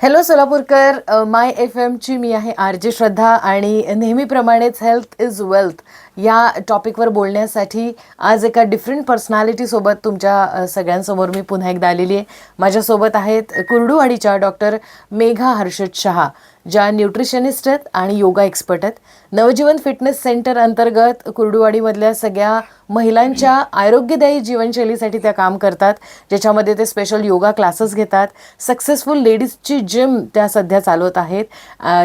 Hello Solapurkar, माय F एमची मी आहे R J श्रद्धा आणि नेहमीप्रमाणेच हेल्थ इज वेल्थ या टॉपिकवर बोलण्यासाठी आज एका डिफरंट पर्सनॅलिटीसोबत तुमच्या सगळ्यांसमोर मी पुन्हा एकदा आलेली आहे. माझ्यासोबत आहेत कुर्डुवाडीच्या डॉक्टर मेघा हर्षद शहा, ज्या न्यूट्रिशनिस्ट आहेत आणि योगा एक्सपर्ट आहेत. नवजीवन फिटनेस सेंटर अंतर्गत कुर्डुवाडीमधल्या सगळ्या महिलांच्या आरोग्यदायी जीवनशैलीसाठी त्या काम करतात, ज्याच्यामध्ये ते स्पेशल योगा क्लासेस घेतात. सक्सेसफुल लेडीजची जिम त्या सध्या चालवत आहेत,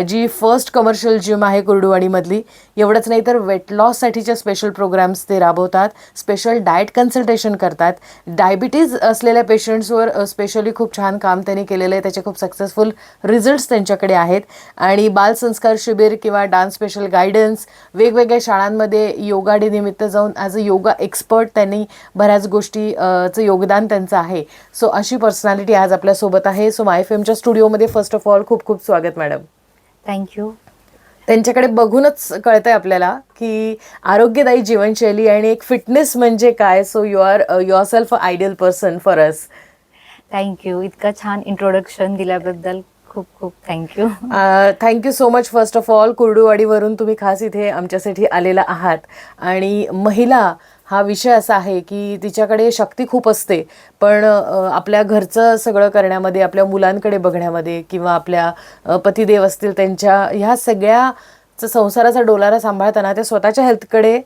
जी फर्स्ट कमर्शियल जिम आहे कुर्डुवाडीमधली. एवढंच नाही तर वेट लॉससाठीच्या स्पेशल प्रोग्राम्स ते राबवतात, स्पेशल डाएट कन्सल्टेशन करतात. डायबिटीज असलेल्या पेशंट्सवर स्पेशली खूप छान काम त्यांनी केलेलं आहे, त्याचे खूप सक्सेसफुल रिझल्ट्स त्यांच्याकडे आहेत. आणि बालसंस्कार शिबिर किंवा डान्स स्पेशल गायडन्स, वेगवेगळ्या शाळांमध्ये योगा डे निमित्त जाऊन ॲज अ योगा एक्सपर्ट त्यांनी बऱ्याच गोष्टीचं योगदान त्यांचं आहे. सो अशी पर्सनॅलिटी आज आपल्यासोबत आहे. सो माय फेमच्या स्टुडिओमध्ये फर्स्ट ऑफ ऑल खूप खूप स्वागत मॅडम. थँक्यू. त्यांच्याकडे बघूनच कळतंय आपल्याला की आरोग्यदायी जीवनशैली आणि एक फिटनेस म्हणजे काय. So you are yourself a ideal person for us. Thank you. इतकं छान इंट्रोडक्शन दिल्याबद्दल खूप खूप thank you. Thank you so much. First of all, कुर्डुवाडीवरून तुम्ही खास इथे आमच्यासाठी आलेला आहात. आणि महिला हा विषय असा आहे की तिच्याकडे शक्ती खूप असते, पण आपल्या घरचं सगळं करण्यामध्ये, आपल्या मुलांकडे बघण्यामध्ये किंवा आपल्या पतिदेव असतील त्यांच्या ह्या सगळ्याचं संसाराचा डोलारा सांभाळताना ते स्वतःच्या हेल्थकडे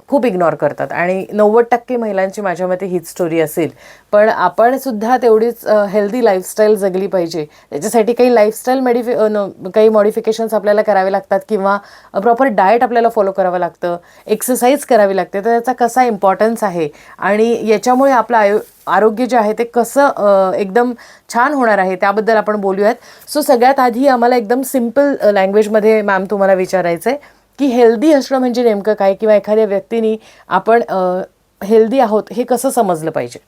खूप इग्नॉर करतात. आणि 90% महिलांची माझ्या मते हीच स्टोरी असेल. पण आपण सुद्धा तेवढीच हेल्दी लाईफस्टाईल जगली पाहिजे. त्याच्यासाठी काही लाईफस्टाईल काही मॉडिफिकेशन्स आपल्याला करावे लागतात किंवा प्रॉपर डाएट आपल्याला फॉलो करावं लागतं, एक्सरसाइज करावी लागते. तर त्याचा कसा इम्पॉर्टन्स आहे आणि याच्यामुळे आपलं आरोग्य जे आहे ते कसं एकदम छान होणार आहे, त्याबद्दल आपण बोलूयात. सो सगळ्यात आधी आम्हाला एकदम सिम्पल लँग्वेजमध्ये मॅम तुम्हाला विचारायचं आहे की हेल्दी असणं म्हणजे नेमकं काय, किंवा एखाद्या व्यक्तीने आपण हेल्दी आहोत हे कसं समजलं पाहिजे.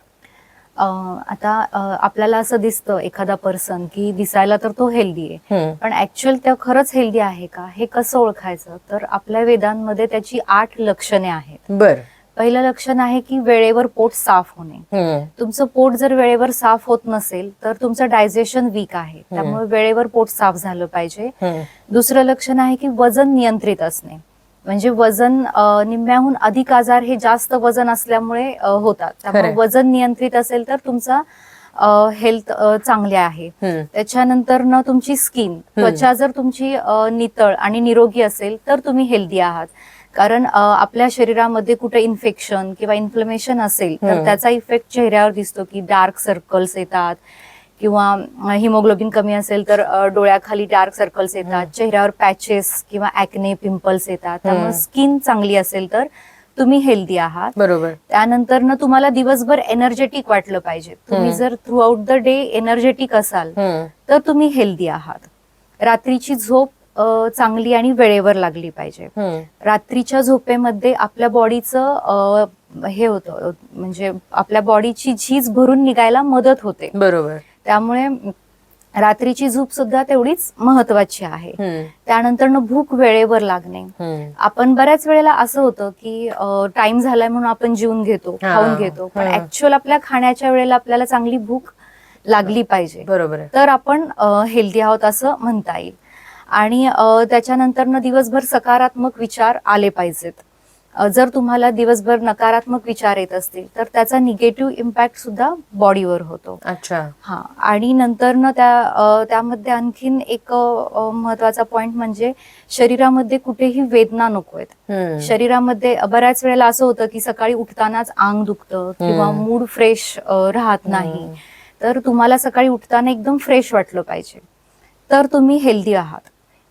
आता आपल्याला असं दिसतं एखादा पर्सन की दिसायला तर तो हेल्दी आहे, पण ऍक्च्युअल त्या खरंच हेल्दी आहे का हे कसं ओळखायचं. तर आपल्या वेदांमध्ये त्याची 8 लक्षणे आहेत. बरं. पहिलं लक्षण आहे की वेळेवर पोट साफ होणे. तुमचं पोट जर वेळेवर साफ होत नसेल तर तुमचं डायजेशन वीक आहे, त्यामुळे वेळेवर पोट साफ झालं पाहिजे. दुसरं लक्षण आहे की वजन नियंत्रित असणे. म्हणजे वजन निम्म्याहून अधिक आजार हे जास्त वजन असल्यामुळे होतात, त्यामुळे वजन नियंत्रित असेल तर तुमचा हेल्थ चांगली आहे. त्याच्यानंतर न तुमची स्किन, त्वचा जर तुमची नितळ आणि निरोगी असेल तर तुम्ही हेल्दी आहात. कारण आपल्या शरीरामध्ये कुठे इन्फेक्शन किंवा इन्फ्लमेशन असेल तर त्याचा इफेक्ट चेहऱ्यावर दिसतो, की डार्क सर्कल्स येतात किंवा हिमोग्लोबिन कमी असेल तर डोळ्याखाली डार्क सर्कल्स येतात, चेहऱ्यावर पॅचेस किंवा ऍक्ने, पिंपल्स येतात. त्यामुळे स्किन चांगली असेल तर तुम्ही हेल्दी आहात. बरोबर. त्यानंतर ना तुम्हाला दिवसभर एनर्जेटिक वाटलं पाहिजे. तुम्ही जर through out the day energetic असाल तर तुम्ही हेल्दी आहात. रात्रीची झोप चांगली आणि वेळेवर लागली पाहिजे. रात्रीच्या झोपेमध्ये आपल्या बॉडीचं हे होतं, म्हणजे आपल्या बॉडीची झीज भरून निघायला मदत होते. बरोबर. त्यामुळे रात्रीची झोप सुद्धा तेवढीच महत्वाची आहे. त्यानंतर भूक वेळेवर लागणे. आपण बऱ्याच वेळेला असं होतं की टाइम झालाय म्हणून आपण जेवून घेतो, खाऊन घेतो, पण ऍक्च्युअल आपल्या खाण्याच्या वेळेला आपल्याला चांगली भूक लागली पाहिजे. बरोबर. तर आपण हेल्दी आहोत असं म्हणता येईल. आणि त्याच्यानंतर दिवसभर सकारात्मक विचार आले पाहिजेत. जर तुम्हाला दिवसभर नकारात्मक विचार येत असतील तर त्याचा निगेटिव्ह इम्पॅक्ट सुद्धा बॉडीवर होतो. अच्छा. हा. आणि नंतर त्यामध्ये आणखीन एक महत्वाचा पॉइंट म्हणजे शरीरामध्ये कुठेही वेदना नको आहेत. शरीरामध्ये बऱ्याच वेळेला असं होतं की सकाळी उठतानाच अंग दुखतं किंवा मूड फ्रेश राहत नाही. तर तुम्हाला सकाळी उठताना एकदम फ्रेश वाटलं पाहिजे, तर तुम्ही हेल्दी आहात.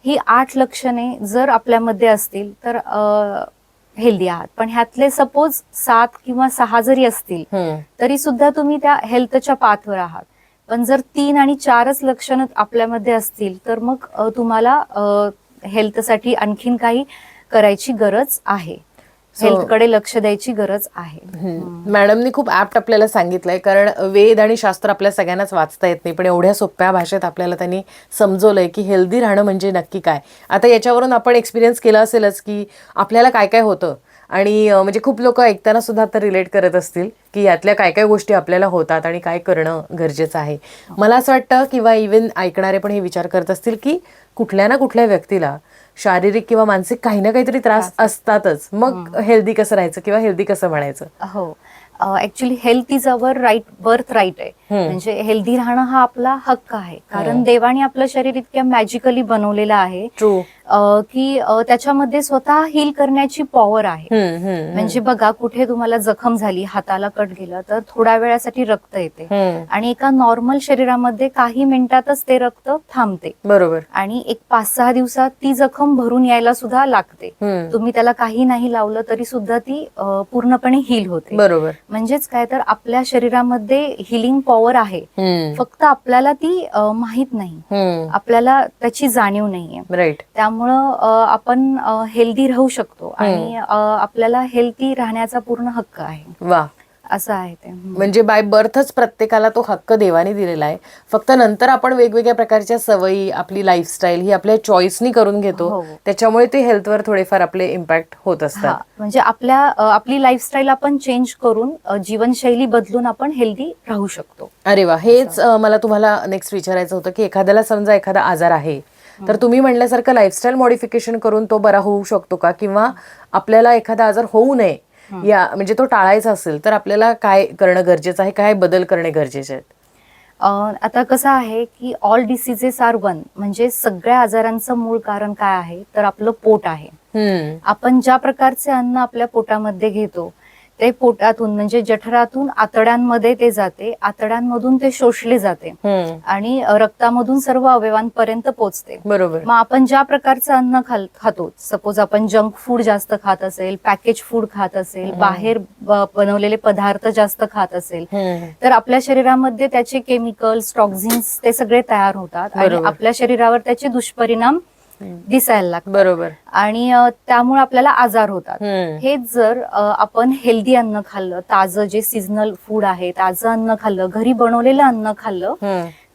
ही 8 लक्षणे जर आपल्यामध्ये असतील तर हेल्दी आहात. पण ह्यातले सपोज 7 किंवा 6 जरी असतील तरी सुद्धा तुम्ही त्या हेल्थच्या पाथवर आहात. पण जर 3 आणि 4च लक्षणं आपल्यामध्ये असतील तर मग तुम्हाला हेल्थसाठी आणखीन काही करायची गरज आहे, हेल्थकडे लक्ष द्यायची गरज आहे. मॅडमनी खूप ऍप्ट आपल्याला सांगितलंय, कारण वेद आणि शास्त्र आपल्या सगळ्यांनाच वाचता येत नाही, पण एवढ्या सोप्या भाषेत आपल्याला त्यांनी समजवलंय की हेल्दी राहणं म्हणजे नक्की काय. आता याच्यावरून आपण एक्सपिरियन्स केला असेलच की आपल्याला काय काय होतं. आणि म्हणजे खूप लोक ऐकताना सुद्धा आता रिलेट करत असतील की यातल्या काय काय गोष्टी आपल्याला होतात आणि काय करणं गरजेचं आहे. मला असं वाटतं किंवा इव्हन ऐकणारे पण हे विचार करत असतील की कुठल्या ना कुठल्या व्यक्तीला शारीरिक किंवा मानसिक काही ना काहीतरी त्रास असतातच. मग हेल्दी कसं राहायचं किंवा हेल्दी कसं म्हणायचं? हो, actually health is our right, birth right आहे. म्हणजे हेल्दी राहणं हा आपला हक्क आहे. कारण देवाने आपलं शरीर इतक्या मॅजिकली बनवलेलं आहे ट्रू. की त्याच्यामध्ये स्वतः हील करण्याची पॉवर आहे. म्हणजे बघा, कुठे तुम्हाला जखम झाली, हाताला कट गेला, तर थोड्या वेळासाठी रक्त येते आणि एका नॉर्मल शरीरामध्ये काही मिनिटातच ते रक्त थांबते. बरोबर. आणि एक 5-6 दिवसात ती जखम भरून यायला सुद्धा लागते. तुम्ही त्याला काही नाही लावलं तरी सुद्धा ती पूर्णपणे हील होते. बरोबर. म्हणजेच काय, तर आपल्या शरीरामध्ये हिलिंग पॉवर आहे, फक्त आपल्याला ती माहित नाही, आपल्याला त्याची जाणीव नाहीये. राईट. त्यामुळं आपण हेल्दी राहू शकतो आणि आपल्याला हेल्दी राहण्याचा पूर्ण हक्क आहे. वा. असं आहे ते. म्हणजे बाय बर्थच प्रत्येकाला तो हक्क देवाने दिलेला आहे. फक्त नंतर आपण वेगवेगळ्या प्रकारच्या सवयी, आपली लाईफस्टाईल ही आपल्या चॉईसनी करून घेतो. त्याच्यामुळे ते हेल्थवर थोडेफार आपले इम्पॅक्ट होत असतात. म्हणजे आपली लाईफस्टाईल आपण चेंज करून, जीवनशैली बदलून आपण हेल्दी राहू शकतो. अरे वा. हेच मला तुम्हाला नेक्स्ट विचारायचं होतं की एखाद्याला समजा एखादा आजार आहे, तर तुम्ही म्हणल्यासारखं लाईफस्टाईल मॉडिफिकेशन करून तो बरा होऊ शकतो का? किंवा आपल्याला एखादा आजार होऊ नये या म्हणजे तो टाळायचा असेल तर आपल्याला काय करणं गरजेचं आहे, काय बदल करणे गरजेचे आहेत? आता कसं आहे की ऑल डिसीजेस आर वन, म्हणजे सगळ्या आजारांचं मूळ कारण काय आहे, तर आपलं पोट आहे. आपण ज्या प्रकारचे अन्न आपल्या पोटामध्ये घेतो ते पोटातून म्हणजे जठरातून आतड्यांमध्ये ते जाते, आतड्यांमधून ते शोषले जाते आणि रक्तामधून सर्व अवयवांपर्यंत पोहोचते. बरोबर. मग आपण ज्या प्रकारचं अन्न खातो, सपोज आपण जंक फूड जास्त खात असेल, पॅकेज फूड खात असेल, बाहेर बनवलेले पदार्थ जास्त खात असेल, तर आपल्या शरीरामध्ये त्याचे केमिकल्स, टॉक्झिन्स ते सगळे तयार होतात आणि आपल्या शरीरावर त्याचे दुष्परिणाम दिसायला लागतात. बरोबर. आणि त्यामुळे आपल्याला आजार होतात. हेच जर आपण हेल्दी अन्न खाल्लं, ताजं जे सीझनल फूड आहे, ताजं अन्न खाल्लं, घरी बनवलेलं अन्न खाल्लं,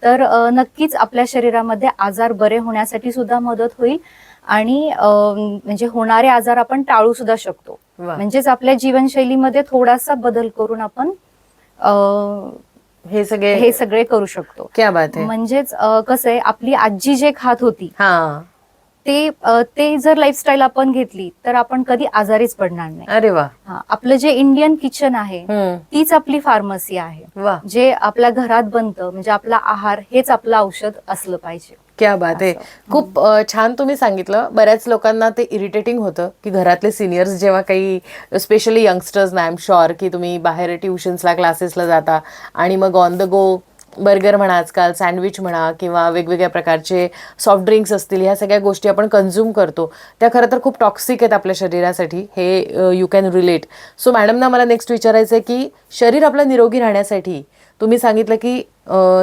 तर नक्कीच आपल्या शरीरामध्ये आजार बरे होण्यासाठी सुद्धा मदत होईल आणि म्हणजे होणारे आजार आपण टाळू सुद्धा शकतो. म्हणजेच आपल्या जीवनशैलीमध्ये थोडासा बदल करून आपण हे सगळे करू शकतो. क्या बात आहे. म्हणजेच कसं आहे, आपली आजी जे खात होती ते जर लाईफस्टाईल आपण घेतली तर आपण कधी आजारीच पडणार नाही. अरे वा. आपलं जे इंडियन किचन आहे तीच आपली फार्मसी आहे. जे आपल्या घरात बनतं, म्हणजे आपला आहार हेच आपलं औषध असलं पाहिजे. क्या बात आहे. खूप छान तुम्ही सांगितलं. बऱ्याच लोकांना ते इरिटेटिंग होतं की घरातले सिनियर्स जेव्हा काही, स्पेशली यंगस्टर्स ना, आय एम शुअर की तुम्ही बाहेर ट्युशन्सला, क्लासेसला जाता आणि मग ऑन द गो बर्गर म्हणा, आजकाल सँडविच म्हणा किंवा वेगवेगळ्या प्रकारचे सॉफ्ट ड्रिंक्स असतील, ह्या सगळ्या गोष्टी आपण कन्झ्युम करतो, त्या खरं तर खूप टॉक्सिक आहेत आपल्या शरीरासाठी. हे यू कॅन रिलेट. सो मॅडमना मला नेक्स्ट विचारायचं आहे की शरीर आपलं निरोगी राहण्यासाठी तुम्ही सांगितलं की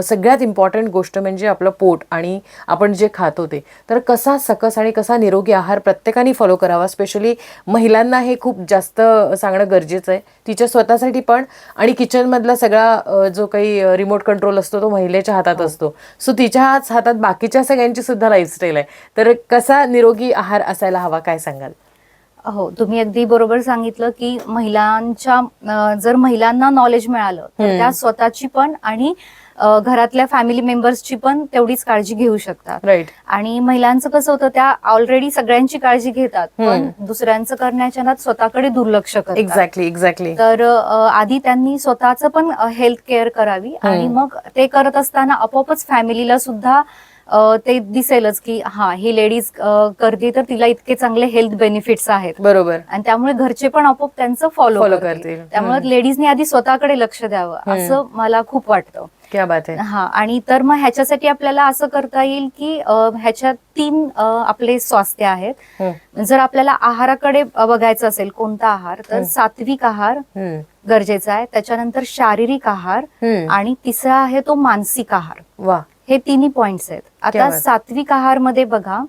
सगळ्यात इम्पॉर्टंट गोष्ट म्हणजे आपलं पोट आणि आपण जे खातो ते. तर कसा सकस आणि कसा निरोगी आहार प्रत्येकाने फॉलो करावा, स्पेशली महिलांना हे खूप जास्त सांगणं गरजेचं आहे, तिच्या स्वतःसाठी पण. आणि किचनमधला सगळा जो काही रिमोट कंट्रोल असतो तो महिलेच्या हातात असतो. सो तिच्याच हातात बाकीच्या सगळ्यांची सुद्धा लाईफस्टाईल आहे. तर कसा निरोगी आहार असायला हवा, काय सांगाल? हो, तुम्ही अगदी बरोबर सांगितलं की जर महिलांना नॉलेज मिळालं तर त्या स्वतःची पण आणि घरातल्या फॅमिली मेंबर्सची पण तेवढीच काळजी घेऊ शकतात. राईट. आणि महिलांचं कसं होतं, त्या ऑलरेडी सगळ्यांची काळजी घेतात, पण दुसऱ्यांचं करण्याच्या नादात स्वतःकडे दुर्लक्ष करतात. एक्झॅक्टली. तर आधी त्यांनी स्वतःचं पण हेल्थ केअर करावी आणि मग ते करत असताना आपोआपच फॅमिलीला सुद्धा ते दिसेलच की ही लेडीज करते तर तिला इतके चांगले हेल्थ बेनिफिट्स आहेत. बरोबर. आणि त्यामुळे घरचे पण आपोआप त्यांचं फॉलो करतील. त्यामुळे लेडीजने आधी स्वतःकडे लक्ष द्यावं असं मला खूप वाटतं. क्या बात आहे. आणि तर मग ह्याच्यासाठी आपल्याला असं करता येईल की ह्याच्यात 3 आपले स्वास्थ्य आहेत. जर आपल्याला आहाराकडे बघायचं असेल कोणता आहार, तर सात्विक आहार गरजेचा आहे, त्याच्यानंतर शारीरिक आहार आणि तिसरा आहे तो मानसिक आहार. वा. हे तिन्ही पॉइंट्स आहेत. आता सात्विक आहार मध्ये बघा,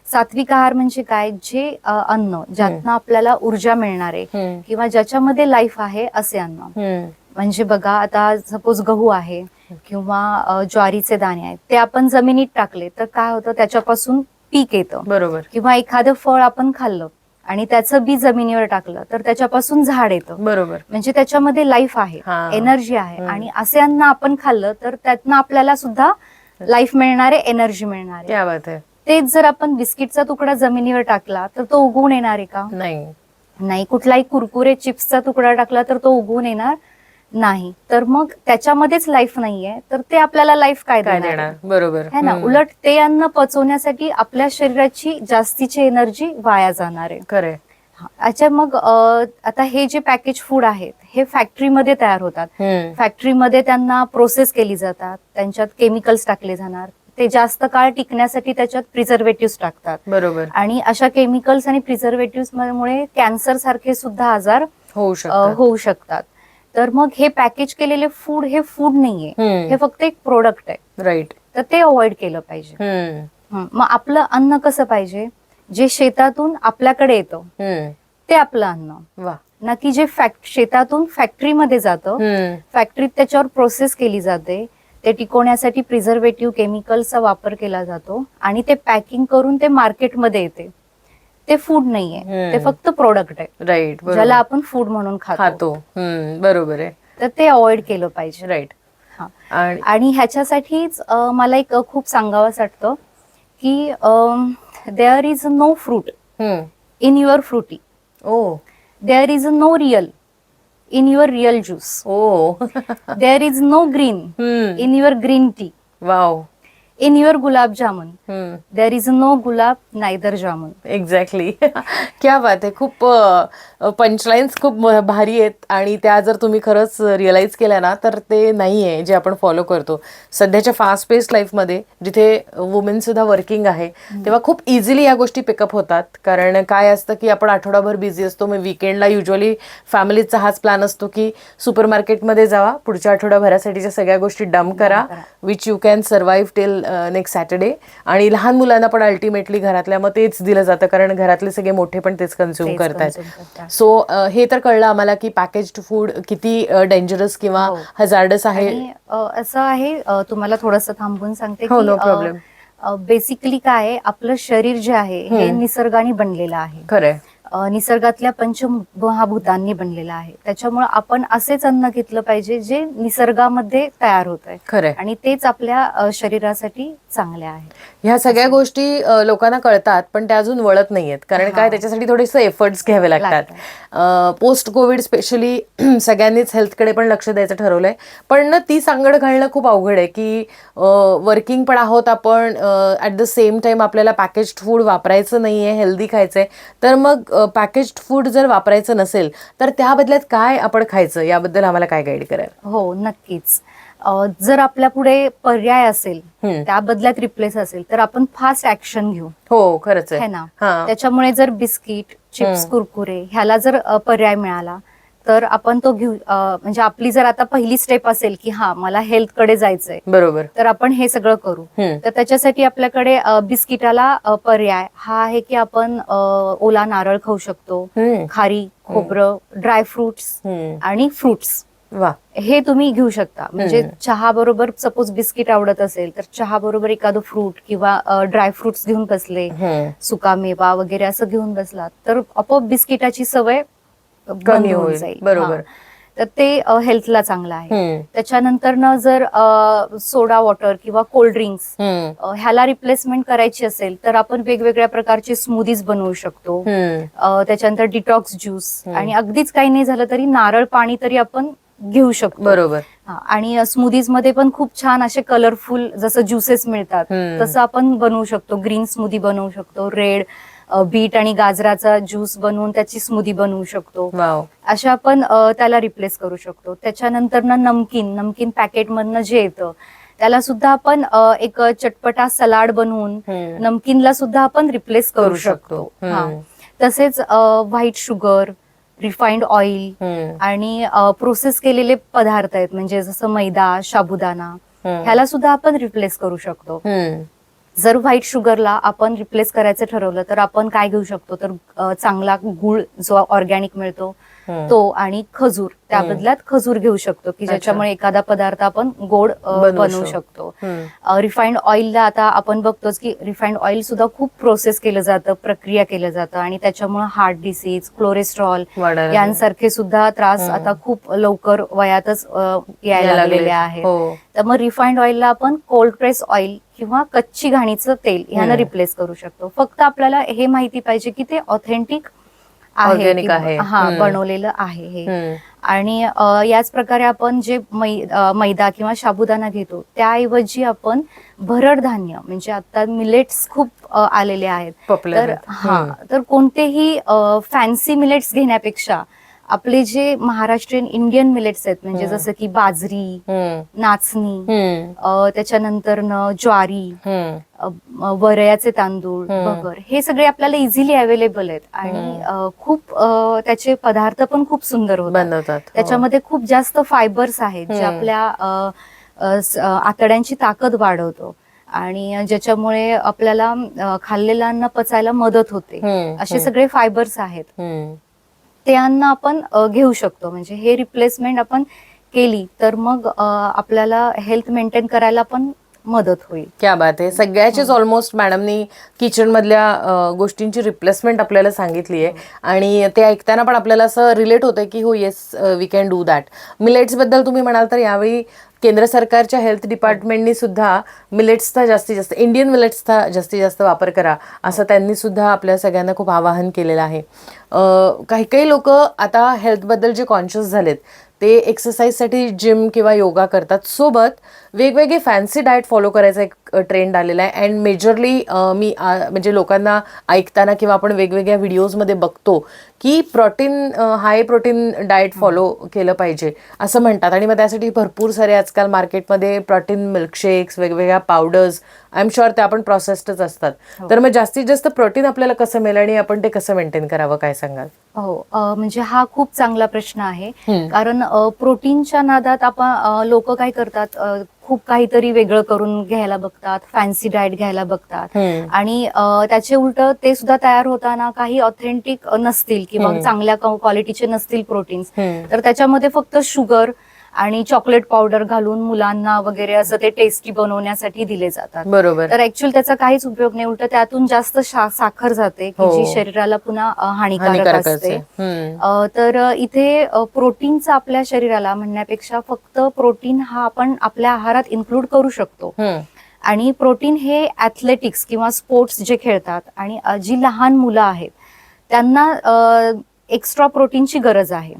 सात्विक आहार म्हणजे काय, जे अन्न ज्यातनं आपल्याला ऊर्जा मिळणार आहे किंवा ज्याच्यामध्ये लाईफ आहे असे अन्न. म्हणजे बघा, आता सपोज गहू आहे किंवा ज्वारीचे दाणे आहेत, ते आपण जमिनीत टाकले तर काय होतं, त्याच्यापासून पीक येतं. बरोबर. किंवा एखादं फळ आपण खाल्लं आणि त्याचं बी जमिनीवर टाकलं तर त्याच्यापासून झाड येतं. बरोबर. म्हणजे त्याच्यामध्ये लाईफ आहे, हा. एनर्जी आहे. आणि असे अन्न आपण खाल्लं तर त्यातनं आपल्याला सुद्धा लाईफ मिळणार आहे, एनर्जी मिळणार आहे. क्या बात आहे. तेच जर आपण बिस्किटचा तुकडा जमिनीवर टाकला तर तो उगवून येणार आहे का? नाही. नाही. कुठलाही कुरकुरे चिप्सचा तुकडा टाकला तर तो उगवून येणार नाही. तर मग त्याच्यामध्येच लाईफ नाहीये तर ते आपल्याला लाईफ काय देणार? बरोबर है ना. उलट ते अन्न पचवण्यासाठी आपल्या शरीराची जास्तीची एनर्जी वाया जाणार आहे. खरे. अच्छा, मग आता हे जे पॅकेज फूड आहेत हे फॅक्टरीमध्ये तयार होतात. फॅक्टरीमध्ये त्यांना प्रोसेस केली जातात, त्यांच्यात केमिकल्स टाकले जाणार. ते जास्त काळ टिकण्यासाठी त्याच्यात प्रिझर्वेटिव्ह टाकतात. बरोबर. आणि अशा केमिकल्स आणि प्रिझर्वेटिव्ह मुळे कॅन्सर सारखे सुद्धा आजार होऊ शकतात. तर मग हे पॅकेज केलेले फूड हे फूड नाहीये, हे फक्त एक प्रोडक्ट आहे. राईट. तर ते अवॉइड केलं पाहिजे. मग आपलं अन्न कसं पाहिजे? जे शेतातून आपल्याकडे येतं ते आपलं अन्न. वा. ना की जे शेतातून फॅक्टरीमध्ये जातं, फॅक्टरीत त्याच्यावर प्रोसेस केली जाते, ते टिकवण्यासाठी प्रिझर्वेटिव्ह केमिकलचा वापर केला जातो आणि ते पॅकिंग करून ते मार्केटमध्ये येते. ते फूड नाहीये, ते फक्त प्रोडक्ट आहे. राईट. ज्याला आपण फूड म्हणून खातो. बरोबर आहे. तर ते अवॉइड केलं पाहिजे. राईट. आणि ह्याच्यासाठीच मला एक खूप सांगावंसं वाटतं की there is no fruit in your Frooti. There is no real in your real juice. There is no green in your green tea. Wow. In your gulab jamun. There is no gulab, neither jamun. Exactly. क्या बात आहे. खूप पंचलाईन्स खूप भारी आहेत आणि त्या जर तुम्ही खरंच रिअलाइज केल्या ना तर ते नाही आहे जे आपण फॉलो करतो सध्याच्या फास्ट पेस्ड लाईफमध्ये, जिथे वुमेन सुद्धा वर्किंग आहे, तेव्हा खूप इझिली या गोष्टी पिकअप होतात. कारण काय असतं की आपण आठवडाभर बिझी असतो, मग विकेंडला युजली फॅमिलीचा हाच प्लॅन असतो की सुपर मार्केटमध्ये जावा, पुढच्या आठवड्याभरासाठीच्या सगळ्या गोष्टी डंप करा, which you can survive till next Saturday. आणि लहान मुलांना पण अल्टिमेटली घरातल्या मग तेच दिलं जातं कारण घरातले सगळे मोठे पण तेच कन्झ्युम करतात. सो हे तर कळलं आम्हाला की पॅकेज्ड फूड किती डेंजरस किंवा हजार्डस आहे. असं आहे, तुम्हाला थोडंसं थांबून सांगते नो प्रॉब्लेम. बेसिकली काय, आपलं शरीर जे आहे हे निसर्गाने बनलेलं आहे. खरंय. निसर्गातल्या पंचमहाभूतांनी बनलेलं आहे. त्याच्यामुळे आपण असेच अन्न घेतलं पाहिजे जे निसर्गामध्ये तयार होत आहे. खरंय. आणि तेच आपल्या शरीरासाठी चांगले आहे. ह्या सगळ्या गोष्टी लोकांना कळतात पण त्या अजून वळत नाहीयेत. कारण काय, त्याच्यासाठी थोडेसे एफर्ट्स घ्यावे लागतात. पोस्ट कोविड स्पेशली सगळ्यांनीच हेल्थकडे पण लक्ष द्यायचं ठरवलंय. पण ती सांगड घालणं खूप अवघड आहे की वर्किंग पण आहोत आपण, ॲट द सेम टाइम आपल्याला पॅकेज्ड फूड वापरायचं नाहीये, हेल्दी खायचंय. तर मग पॅकेज्ड फूड जर वापरायचं नसेल तर त्या बदल्यात काय आपण खायचं याबद्दल आम्हाला काय गाईड कराल? हो, नक्कीच. जर आपल्या पुढे पर्याय असेल, त्या बदल्यात रिप्लेस असेल तर आपण फास्ट ऍक्शन घेऊ. हो, खरंच आहे ना. त्याच्यामुळे जर बिस्किट, चिप्स, कुरकुरे ह्याला जर पर्याय मिळाला तर आपण तो घेऊ. म्हणजे आपली जर आता पहिली स्टेप असेल की हा मला हेल्थ कडे जायचंय, बरोबर, तर आपण हे सगळं करू. तर त्याच्यासाठी आपल्याकडे बिस्किटाला पर्याय हा आहे की आपण ओला नारळ खाऊ शकतो, खारी, खोबरं, ड्राय फ्रुट्स आणि फ्रुट्स. हे तुम्ही घेऊ शकता. म्हणजे चहा बरोबर सपोज बिस्किट आवडत असेल तर चहा बरोबर एखादं फ्रूट किंवा ड्राय फ्रुट्स घेऊन बसले, सुका मेवा वगैरे असं घेऊन बसलात तर आपोआप बिस्किटाची सवय कमी होऊन जाईल. बरोबर. तर ते हेल्थला चांगलं आहे. त्याच्यानंतर न जर सोडा वॉटर किंवा कोल्ड ड्रिंक्स ह्याला रिप्लेसमेंट करायची असेल तर आपण वेगवेगळ्या प्रकारचे स्मूदीज बनवू शकतो. त्याच्यानंतर डिटॉक्स ज्यूस, आणि अगदीच काही नाही झालं तरी नारळ पाणी तरी आपण घेऊ शकतो. बरोबर. आणि स्मूदीज मध्ये पण खूप छान असे कलरफुल जसं ज्युसेस मिळतात तसं आपण बनवू शकतो. ग्रीन स्मूदी बनवू शकतो, रेड बीट आणि गाजराचा ज्यूस बनवून त्याची स्मूदी बनवू शकतो. अशा आपण त्याला रिप्लेस करू शकतो. त्याच्यानंतर नमकीन पॅकेट मधनं जे येतं त्याला सुद्धा आपण एक चटपटा सलाड बनवून नमकीनला सुद्धा आपण रिप्लेस करू शकतो. तसेच व्हाईट शुगर, रिफाइंड ऑइल आणि प्रोसेस केलेले पदार्थ आहेत म्हणजे जसं मैदा, साबुदाणा, ह्याला सुद्धा आपण रिप्लेस करू शकतो. जर व्हाईट शुगरला आपण रिप्लेस करायचं ठरवलं तर आपण काय घेऊ शकतो तर चांगला गुळ जो ऑर्गॅनिक मिळतो तो आणि खजूर, त्या बदल्यात खजूर घेऊ शकतो की ज्याच्यामुळे एखादा पदार्थ आपण गोड बनवू शकतो. रिफाइंड ऑइलला आता आपण बघतोच की रिफाइंड ऑइल सुद्धा खूप प्रोसेस केलं जातं, प्रक्रिया केलं जातं आणि त्याच्यामुळे हार्ट डिसीज, कोलेस्ट्रॉल यांसारखे सुद्धा त्रास आता खूप लवकर वयातच यायला लागलेले आहेत. तर मग रिफाइंड ऑइलला आपण कोल्ड प्रेस ऑइल किंवा कच्ची घाणीचं तेल ह्यानं रिप्लेस करू शकतो. फक्त आपल्याला हे माहिती पाहिजे की ते ऑथेंटिक आहे, बनवलेलं आहे हे. आणि याच प्रकारे आपण जे मैदा किंवा साबुदाणा घेतो त्याऐवजी आपण भरड धान्य म्हणजे आता मिलेट्स खूप आलेले आहेत, तर कोणतेही फॅन्सी मिलेट्स घेण्यापेक्षा आपले जे महाराष्ट्रीयन इंडियन मिलेट्स आहेत म्हणजे जसं की बाजरी, नाचणी, त्याच्यानंतर ज्वारी, वरयाचे तांदूळ, भगर, हे सगळे आपल्याला इझिली अवेलेबल आहेत आणि खूप त्याचे पदार्थ पण खूप सुंदर बनवतात. त्याच्यामध्ये खूप जास्त फायबर्स आहेत जे आपल्या आतड्यांची ताकद वाढवतो आणि ज्याच्यामुळे आपल्याला खाल्लेलं अन्न पचायला मदत होते. असे सगळे फायबर्स आहेत, ते अन्न आपण घेऊ शकतो. म्हणजे हे रिप्लेसमेंट आपण केली तर मग आपल्याला हेल्थ मेंटेन करायला पण मदत होईल. क्या बात आहे. सगळ्याचीच ऑलमोस्ट मॅडमनी किचन मधल्या गोष्टींची रिप्लेसमेंट आपल्याला सांगितली आहे आणि ते ऐकताना पण आपल्याला असं रिलेट होतं की हो yes we can do that. Millets बद्दल तुम्ही म्हणाल तर यावेळी केंद्र सरकारच्या हेल्थ डिपार्टमेंटनी सुद्धा मिलेट्सचा जास्तीत जास्त, इंडियन मिलेट्सचा जास्तीत जास्त वापर करा असं त्यांनी सुद्धा आपल्या सगळ्यांना खूप आवाहन केलेलं आहे. काही काही लोक आता हेल्थबद्दल जे कॉन्शियस झालेत ते एक्सरसाइजसाठी जिम किंवा योगा करतात, सोबत वेगवेगळे फॅन्सी डाएट फॉलो करायचा एक ट्रेंड आलेला आहे. अँड मेजरली मी म्हणजे लोकांना ऐकताना किंवा आपण वेगवेगळ्या व्हिडिओजमध्ये बघतो की हाय प्रोटीन डाएट फॉलो केलं पाहिजे असं म्हणतात आणि मग त्यासाठी भरपूर सारे आजकाल मार्केटमध्ये प्रोटीन मिल्कशेक्स, वेगवेगळ्या पावडर्स, आय एम शुअर ते आपण प्रोसेस्डच असतात. तर मग जास्तीत जास्त प्रोटीन आपल्याला कसं मिळेल आणि आपण ते कसं मेंटेन करावं, काय सांगाल? हो, म्हणजे हा खूप चांगला प्रश्न आहे. कारण प्रोटीनच्या नादात आपण लोक काय करतात, खूप काहीतरी वेगळं करून घ्यायला बघतात, फॅन्सी डाएट घ्यायला बघतात आणि त्याचे उलट ते सुद्धा तयार होताना काही ऑथेंटिक नसतील किंवा चांगल्या क्वालिटीचे नसतील प्रोटीन्स, तर त्याच्यामध्ये फक्त शुगर आणि चॉकलेट पावडर घालून मुलांना वगैरे असं ते टेस्टी बनवण्यासाठी दिले जातात. बरोबर. तर ऍक्च्युअली त्याचा काहीच उपयोग नाही, उलट त्यातून जास्त साखर जाते की जी शरीराला पुन्हा हानिकारक असते. तर इथे प्रोटीनचा आपल्या शरीराला म्हणण्यापेक्षा फक्त प्रोटीन हा आपण आपल्या आहारात इन्क्लूड करू शकतो. आणि प्रोटीन हे ऍथलेटिक्स किंवा स्पोर्ट्स जे खेळतात आणि जी लहान मुलं आहेत त्यांना एक्स्ट्रा प्रोटीनची गरज आहे.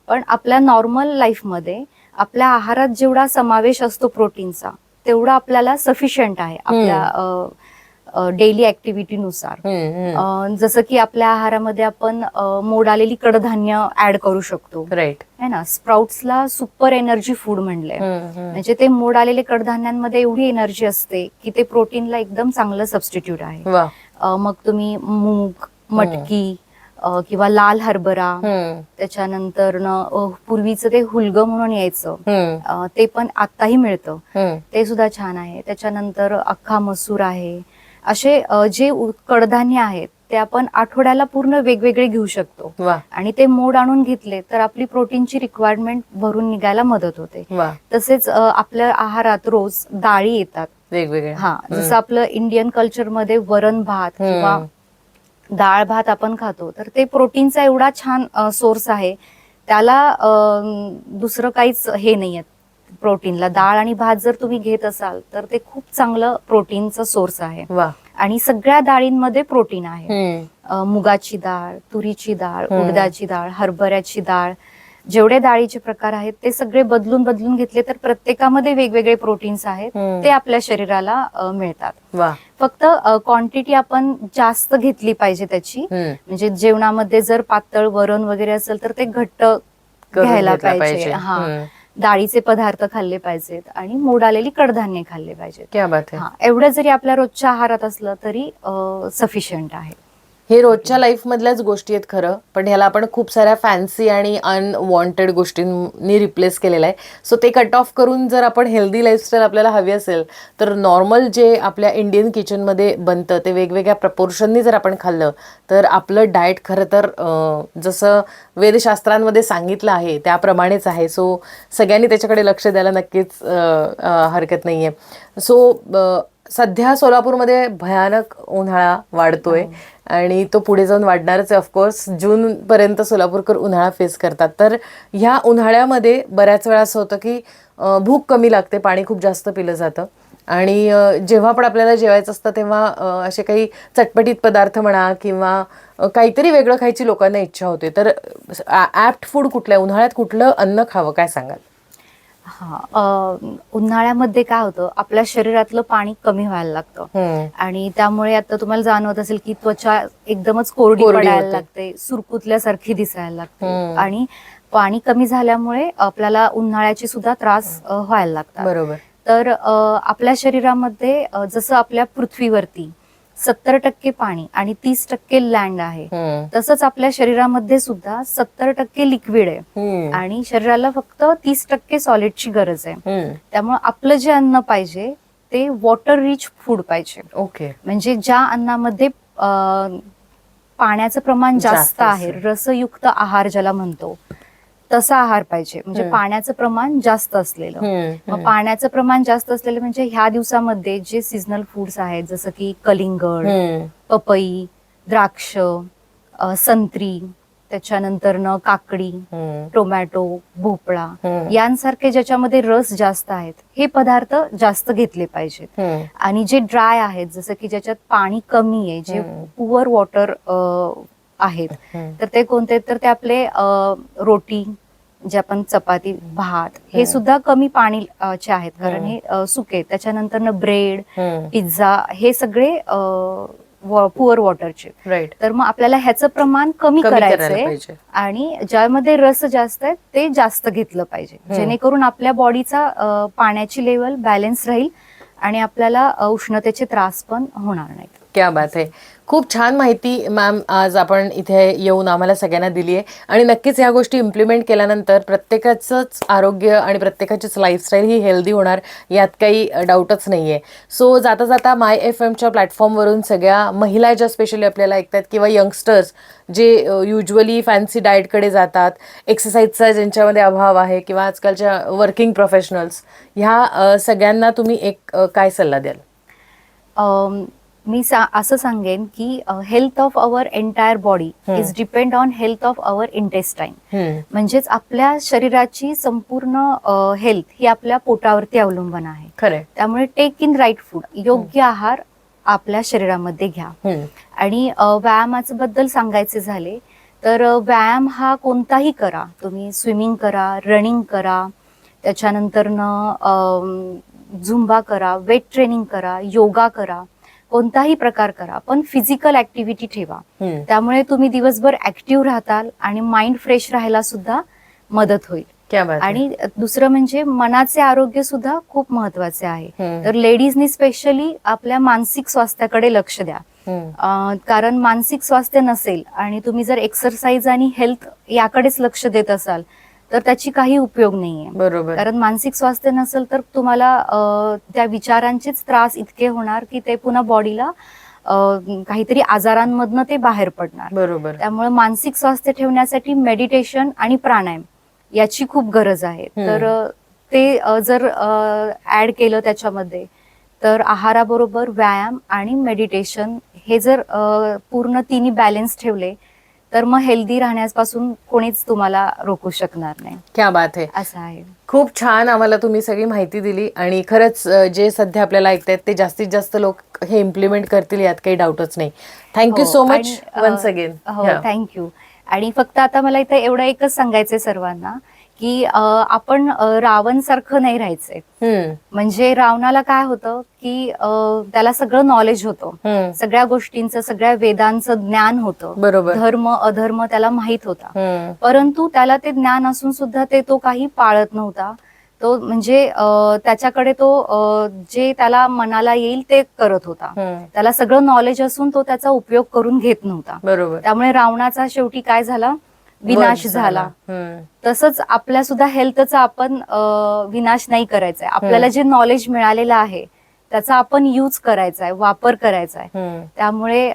पण आपल्या नॉर्मल लाईफमध्ये आपल्या आहारात जेवढा समावेश असतो प्रोटीनचा तेवढा आपल्याला सफिशियंट आहे आपल्या डेली ऍक्टिव्हिटीनुसार. जसं की आपल्या आहारामध्ये आपण मोड आलेली कडधान्य ऍड करू शकतो, राईट है ना. स्प्राउट्सला सुपर एनर्जी फूड म्हणलंय, म्हणजे ते मोड आलेले कडधान्यांमध्ये एवढी एनर्जी असते की ते प्रोटीनला एकदम चांगलं सबस्टिट्यूट आहे. मग तुम्ही मूग, मटकी किंवा लाल हरभरा, त्याच्यानंतर पूर्वीचं ते हुलगं म्हणून यायचं ते पण आताही मिळतं, ते सुद्धा छान आहे. त्याच्यानंतर अख्खा मसूर आहे. असे जे कडधान्य आहेत ते आपण आठवड्याला पूर्ण वेगवेगळे घेऊ शकतो आणि ते मोड आणून घेतले तर आपली प्रोटीनची रिक्वायरमेंट भरून निघायला मदत होते. तसेच आपल्या आहारात रोज डाळी येतात वेगवेगळ्या. जसं आपलं इंडियन कल्चरमध्ये वरण भात किंवा डाळ भात आपण खातो, तर ते प्रोटीनचा एवढा छान सोर्स आहे, त्याला दुसरं काहीच हे नाहीये प्रोटीनला. डाळ आणि भात जर तुम्ही घेत असाल तर ते खूप चांगलं प्रोटीनचा सोर्स आहे. आणि सगळ्या डाळींमध्ये प्रोटीन आहे. मुगाची डाळ, तुरीची डाळ, उडदाची डाळ, हरभऱ्याची डाळ, जेवढे डाळीचे प्रकार आहेत ते सगळे बदलून बदलून घेतले तर प्रत्येकामध्ये वेगवेगळे प्रोटीन्स आहेत, ते आपल्या शरीराला मिळतात. फक्त क्वांटिटी आपण जास्त घेतली पाहिजे त्याची. म्हणजे जेवणामध्ये जर पातळ वरण वगैरे असेल तर ते घट्ट घ्यायला पाहिजे. डाळीचे पदार्थ खाल्ले पाहिजेत आणि मोड आलेली कडधान्य खाल्ले पाहिजेत. क्या बात आहे. एवढं जरी आपल्या रोजच्या आहारात असलं तरी सफिशियंट आहे. हे रोजच्या लाईफ मधल्याच गोष्टी आहेत खरं, पण ह्याला आपण खूप साऱ्या फॅन्सी आणि अनवॉन्टेड गोष्टींनी रिप्लेस केलेलं आहे. सो ते कट ऑफ करून जर आपण हेल्दी लाईफस्टाईल आपल्याला हवी असेल तर नॉर्मल जे आपल्या इंडियन किचनमध्ये बनतं ते वेगवेगळ्या प्रपोर्शननी जर आपण खाल्लं तर आपलं डाएट खरं तर जसं वेदशास्त्रांमध्ये सांगितलं आहे त्याप्रमाणेच आहे. सो सगळ्यांनी त्याच्याकडे लक्ष द्यायला नक्कीच हरकत नाही आहे. सो सध्या सोलापूरमध्ये भयानक उन्हाळा वाढतोय आणि तो पुढे जाऊन वाढणारच आहे. ऑफकोर्स जूनपर्यंत सोलापूरकर उन्हाळा फेस करतात. तर ह्या उन्हाळ्यामध्ये बऱ्याच वेळा असं होतं की भूक कमी लागते, पाणी खूप जास्त पिलं जातं आणि जेव्हा पण आपल्याला जेवायचं असतं तेव्हा असे काही चटपटीत पदार्थ म्हणा किंवा काहीतरी वेगळं खायची लोकांना इच्छा होते. तर ॲप्ट फूड कुठलं आहे, उन्हाळ्यात कुठलं अन्न खावं, काय सांगाल? उन्हाळ्यामध्ये काय होतं, आपल्या शरीरातलं पाणी कमी व्हायला लागतं आणि त्यामुळे आता तुम्हाला जाणवत असेल की त्वचा एकदमच कोरडी पडायला होते. लागते, सुरकुतल्यासारखी दिसायला लागते आणि पाणी कमी झाल्यामुळे आपल्याला उन्हाळ्याची सुद्धा त्रास व्हायला लागतात. बरोबर. तर आपल्या शरीरामध्ये जसं आपल्या पृथ्वीवरती 70% पाणी आणि 30% लँड आहे, तसंच आपल्या शरीरामध्ये सुद्धा 70% लिक्विड आहे आणि शरीराला फक्त 30% सॉलिडची गरज आहे. त्यामुळे आपलं जे अन्न पाहिजे ते वॉटर रिच फूड पाहिजे. ओके. म्हणजे ज्या अन्नामध्ये पाण्याचं प्रमाण जास्त आहे, रसयुक्त आहार ज्याला म्हणतो तसा आहार पाहिजे. म्हणजे पाण्याचं प्रमाण जास्त असलेलं. मग पाण्याचं प्रमाण जास्त असलेलं म्हणजे ह्या दिवसामध्ये जे सीझनल फूड्स आहेत जसं की कलिंगड, पपई, द्राक्ष, संत्री, त्याच्यानंतर काकडी, टोमॅटो, भोपळा यांसारखे ज्याच्यामध्ये रस जास्त आहेत हे पदार्थ जास्त घेतले पाहिजेत. आणि जे ड्राय आहेत जसं की ज्याच्यात पाणी कमी आहे, जे पुअर वॉटर आहेत, तर ते कोणते, तर ते आपले रोटी, जे आपण चपाती, भात हे सुद्धा कमी पाणीचे आहेत कारण हे सुके. त्याच्यानंतर ब्रेड, पिझ्झा हे सगळे पुअर वॉटरचे. राईट. तर मग आपल्याला ह्याचं प्रमाण कमी करायचंय आणि ज्यामध्ये रस जास्त आहे ते जास्त घेतलं पाहिजे, जेणेकरून आपल्या बॉडीचा पाण्याची लेवल बॅलन्स राहील आणि आपल्याला उष्णतेचे त्रास पण होणार नाहीत. क्या बात आहे. खूप छान माहिती मॅम आज आपण इथे येऊन आम्हाला सगळ्यांना दिली आहे आणि नक्कीच ह्या गोष्टी इम्प्लिमेंट केल्यानंतर प्रत्येकाचंच आरोग्य आणि प्रत्येकाचीच लाईफस्टाईल ही हेल्दी होणार यात काही डाऊटच नाही आहे. सो जाता जाता माय FM च्या प्लॅटफॉर्मवरून सगळ्या महिला ज्या स्पेशली आपल्याला ऐकतात किंवा यंगस्टर्स जे युजली फॅन्सी डाएटकडे जातात, एक्सरसाइजचा ज्यांच्यामध्ये अभाव आहे किंवा आजकालच्या वर्किंग प्रोफेशनल्स, ह्या सगळ्यांना तुम्ही एक काय सल्ला द्याल? मी असं सांगेन की health of our entire body is depend on health of our intestine. म्हणजेच आपल्या शरीराची संपूर्ण हेल्थ ही आपल्या पोटावरती अवलंबून आहे. खरं. त्यामुळे टेक इन राईट फूड, योग्य आहार आपल्या शरीरामध्ये घ्या. आणि व्यायामाचं बद्दल सांगायचे झाले तर व्यायाम हा कोणताही करा, तुम्ही स्विमिंग करा, रनिंग करा, त्याच्यानंतर झुंबा करा, वेट ट्रेनिंग करा, योगा करा, कोणताही प्रकार करा, पण फिजिकल ऍक्टिव्हिटी ठेवा. त्यामुळे तुम्ही दिवसभर ऍक्टिव्ह राहताल आणि माइंड फ्रेश राहायला सुद्धा मदत होईल. आणि दुसरं म्हणजे मनाचे आरोग्य सुद्धा खूप महत्वाचे आहे. तर लेडीजनी स्पेशली आपल्या मानसिक स्वास्थ्याकडे लक्ष द्या. कारण मानसिक स्वास्थ्य नसेल आणि तुम्ही जर एक्सरसाइज आणि हेल्थ याकडेच लक्ष देत असाल तर त्याची काही उपयोग नाहीये. बरोबर. कारण मानसिक स्वास्थ्य नसेल तर तुम्हाला त्या विचारांचेच त्रास इतके होणार की ते पुन्हा बॉडीला काहीतरी आजारांमधनं ते बाहेर पडणार. बरोबर. त्यामुळे मानसिक स्वास्थ्य ठेवण्यासाठी मेडिटेशन आणि प्राणायाम याची खूप गरज आहे. तर ते जर ऍड केलं त्याच्यामध्ये तर आहाराबरोबर व्यायाम आणि मेडिटेशन हे जर पूर्ण तिन्ही बॅलन्स ठेवले तर मग हेल्दी राहण्यापासून कोणीच तुम्हाला रोखू शकणार नाही. क्या बात आहे. असं आहे. खूप छान आम्हाला तुम्ही सगळी माहिती दिली आणि खरंच जे सध्या आपल्याला ऐकतायत ते जास्तीत जास्त लोक हे इम्प्लिमेंट करतील यात काही डाऊटच नाही. Thank you so much once again. हो, थँक्यू. आणि फक्त आता मला इथं एवढं एकच सांगायचंय सर्वांना की आपण रावण सारखं नाही राहायचंय. म्हणजे रावणाला काय होतं की त्याला सगळं नॉलेज होतं, सगळ्या गोष्टींचं, सगळ्या वेदांचं ज्ञान होतं, धर्म अधर्म त्याला माहित होता, परंतु त्याला ते ज्ञान असून सुद्धा तो काही पाळत नव्हता. तो म्हणजे त्याच्याकडे तो जे त्याला मनाला येईल ते करत होता. त्याला सगळं नॉलेज असून तो त्याचा उपयोग करून घेत नव्हता. बरोबर. त्यामुळे रावणाचा शेवटी काय झाला, विनाश वध झाला. हम्म. तसंच आपल्या सुद्धा हेल्थचा आपण विनाश नाही करायचा आहे. आपल्याला जे नॉलेज मिळालेलं आहे त्याचा आपण यूज करायचा आहे, वापर करायचा आहे. त्यामुळे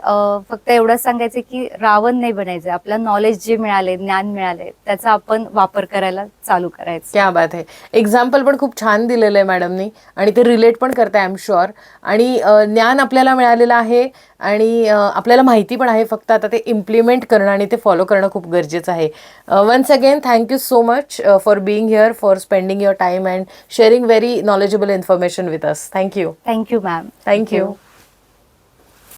फक्त एवढंच सांगायचं की रावण नाही बनायचं. आपलं नॉलेज जे मिळाले, ज्ञान मिळाले, त्याचा आपण वापर करायला चालू करायचं. क्या बात आहे. एक्झाम्पल पण खूप छान दिलेलं आहे मॅडमनी आणि ते रिलेट पण करते आय एम शुअर. आणि ज्ञान आपल्याला मिळालेलं आहे आणि आपल्याला माहिती पण आहे, फक्त आता ते इम्प्लिमेंट करणं आणि ते फॉलो करणं खूप गरजेचं आहे. Once again thank you so much for being here, for spending your time and sharing very knowledgeable information with us. Thank you. Thank you ma'am. Thank you.